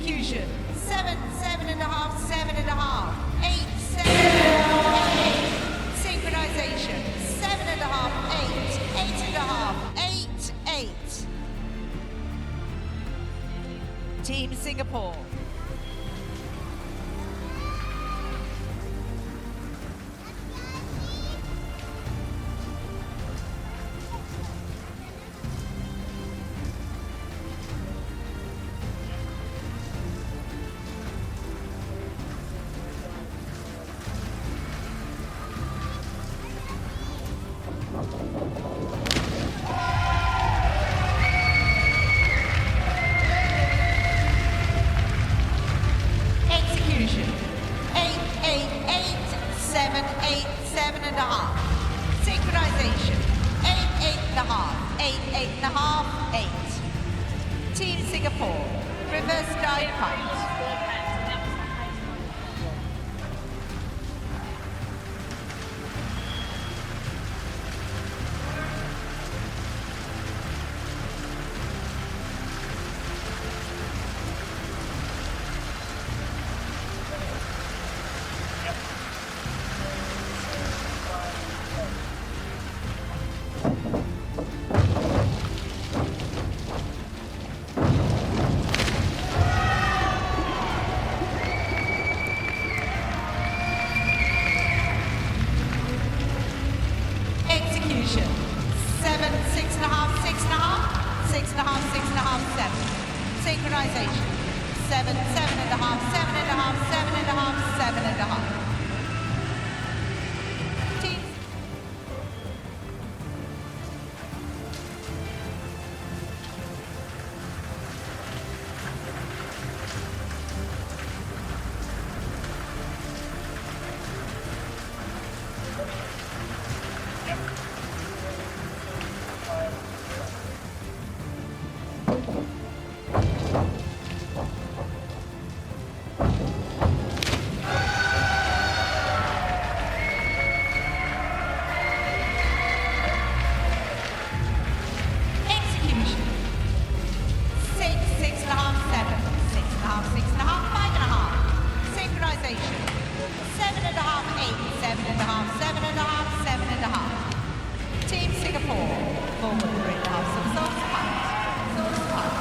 Execution. 7, 7.5, 7.5. 8, 7, 8. Synchronization. 7.5, 8, 8.5, 8, 8. Team Singapore. Execution. 8, 8, 8, 7, 8, 7.5. Synchronization. 8, 8.5, 8, 8.5, 8. Team Singapore. Reverse dive fight. Execution. 7, 6.5, 6.5, 6.5, 6.5, 7. Synchronization. 7, 7.5, 7.5, 7.5, 7.5. Team. Execution. 6, 6.5, 7. 6.5, 6.5, 5.5. Synchronization. 7.5, 8. 7.5, 7.5, 7.5. Team Singapore. Forward 3.5 somersaults, punt. Somersaults, punt.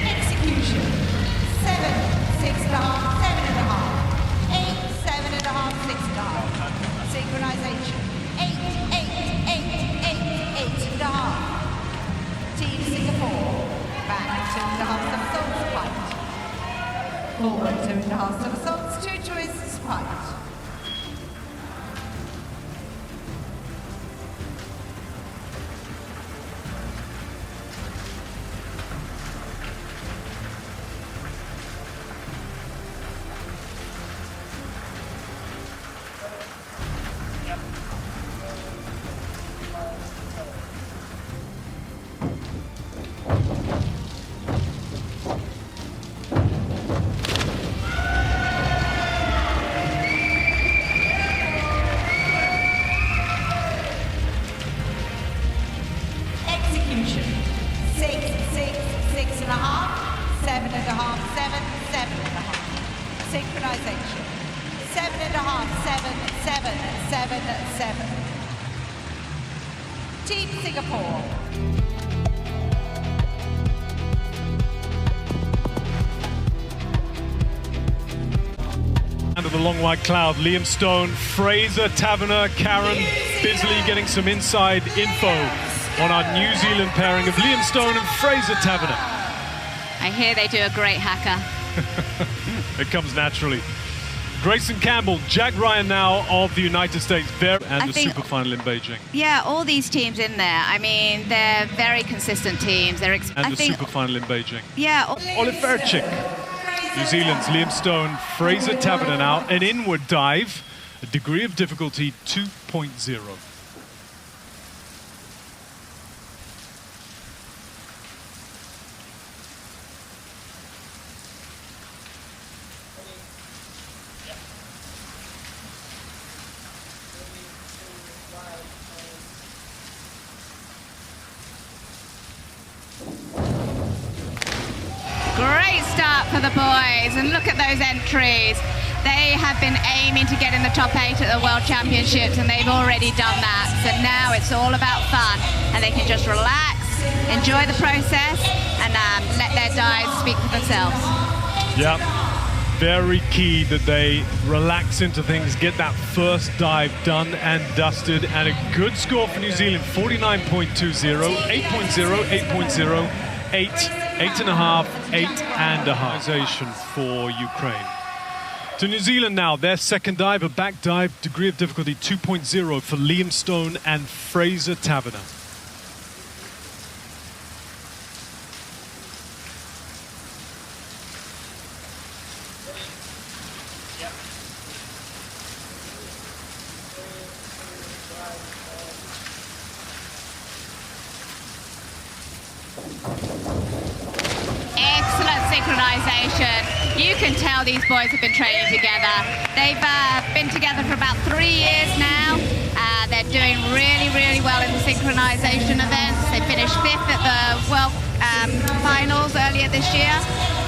Execution. 7, 6.5, 7.5. 8, 7.5, 6.5. Synchronization. 8, 8, 8, 8, 8.5. Team Singapore. Back 2.5 somersaults, punt. Forward 2.5 somersaults, 2 twists, punt. Execution. 6, 6, 6.5, 7.5, 7, 7.5. Synchronization. 7.5, 7, 7, 7, 7. Team Singapore. Under the long white cloud, Liam Stone, Frazer, Tavener, Karen, Bisley getting some inside info on our New Zealand pairing of Liam Stone and Frazer Tavener. I hear they do a great haka. It comes naturally. Grayson Campbell, Jack Ryan now of the United States, and the think- super final in Beijing. Yeah, all these teams in there. I mean, they're very consistent teams. And the super final in Beijing. Yeah. Oliverchik, New Zealand's Liam Stone, Frazer Tavener now, an inward dive, a degree of difficulty 2.0. Great start for the boys, and look at those entries. They have been aiming to get in the top 8 at the World Championships, and they've already done that. So now it's all about fun, and they can just relax, enjoy the process, and let their dives speak for themselves. Yeah, very key that they relax into things, get that first dive done and dusted, and a good score for New Zealand, 49.20, 8.0, 8.0, 8, 8.5, 8.5 for Ukraine. To New Zealand now, their second dive, a back dive, degree of difficulty 2.0 for Liam Stone and Frazer Tavener. Excellent synchronization. You can tell these boys have been training together. They've been together for about 3 years now. They're doing really, really well in the synchronization events. They finished 5th at the World Finals earlier this year.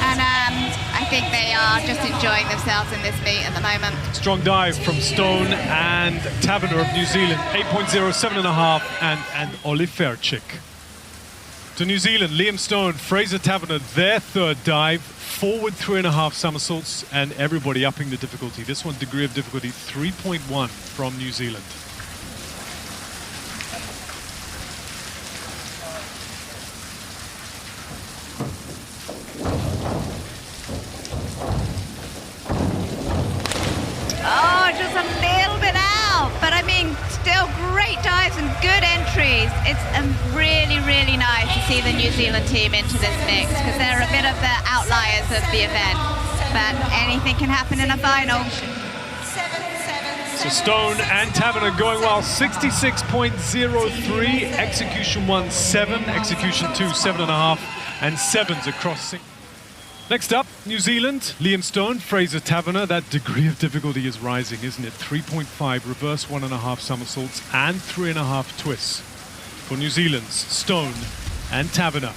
And I think they are just enjoying themselves in this meet at the moment. Strong dive from Stone and Tavener of New Zealand, 8.0, 7.5, and Oliverchik. To New Zealand, Liam Stone, Frazer Tavener, their third dive, forward 3.5 somersaults, and everybody upping the difficulty. This one, degree of difficulty 3.1 from New Zealand. Oh, just a little bit out, but I mean, still great dives and good entries. It's really, really nice to see the New Zealand team into this mix, because they're a bit of the outliers of the event, but anything can happen in a final. So Stone and Tavener going well, 66.03, execution 1, 7, execution 2, 7.5, and 7s across 6. Next up, New Zealand, Liam Stone, Frazer Tavener. That degree of difficulty is rising, isn't it? 3.5 reverse 1.5 somersaults and 3.5 twists for New Zealand's Stone and Tavener.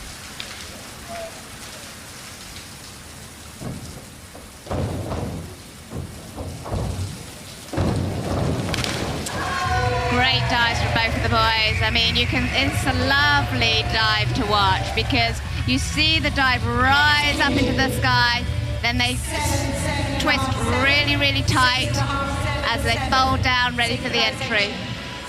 Great dives from both of the boys. I mean, it's a lovely dive to watch, because you see the dive rise up into the sky, then they twist really, really tight as they fold down, ready for the entry.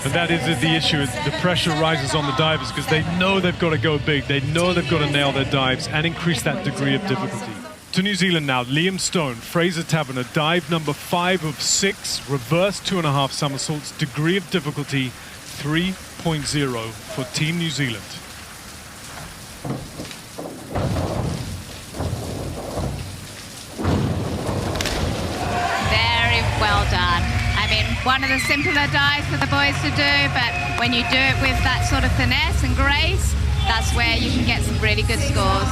And that is the issue, is the pressure rises on the divers because they know they've got to go big, they know they've got to nail their dives and increase that degree of difficulty. To New Zealand now, Liam Stone, Frazer Tavener, dive number 5 of 6, reverse 2.5 somersaults, degree of difficulty 3.0 for Team New Zealand. Very well done. I mean, one of the simpler dives for the boys to do, but when you do it with that sort of finesse and grace, that's where you can get some really good scores.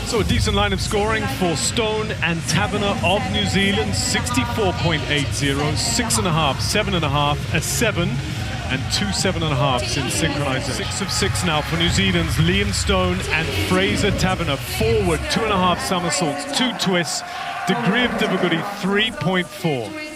So a decent line of scoring for Stone and Tavener of New Zealand, 64.80, 6.5, 7.5, a 7, and 2 7.5s in synchronization. 6 of 6 now for New Zealand's Liam Stone and Frazer Tavener. Forward, 2.5 somersaults, 2 twists, degree of difficulty 3.4.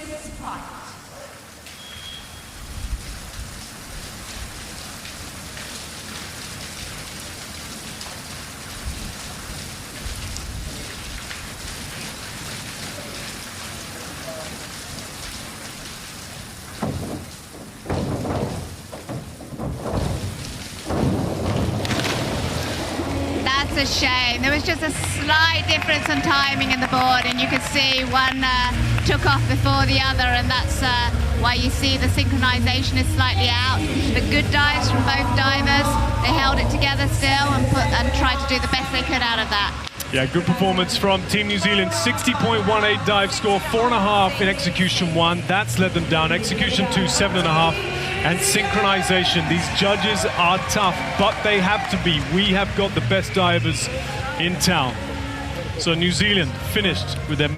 It's a shame. There was just a slight difference on timing in the board, and you could see one took off before the other, and that's why you see the synchronization is slightly out. But good dives from both divers. They held it together still and tried to do the best they could out of that. Yeah, good performance from Team New Zealand. 60.18 dive score, 4.5 in execution 1. That's led them down. Execution 2, 7.5. And synchronization. These judges are tough, but they have to be. We have got the best divers in town. So New Zealand finished with their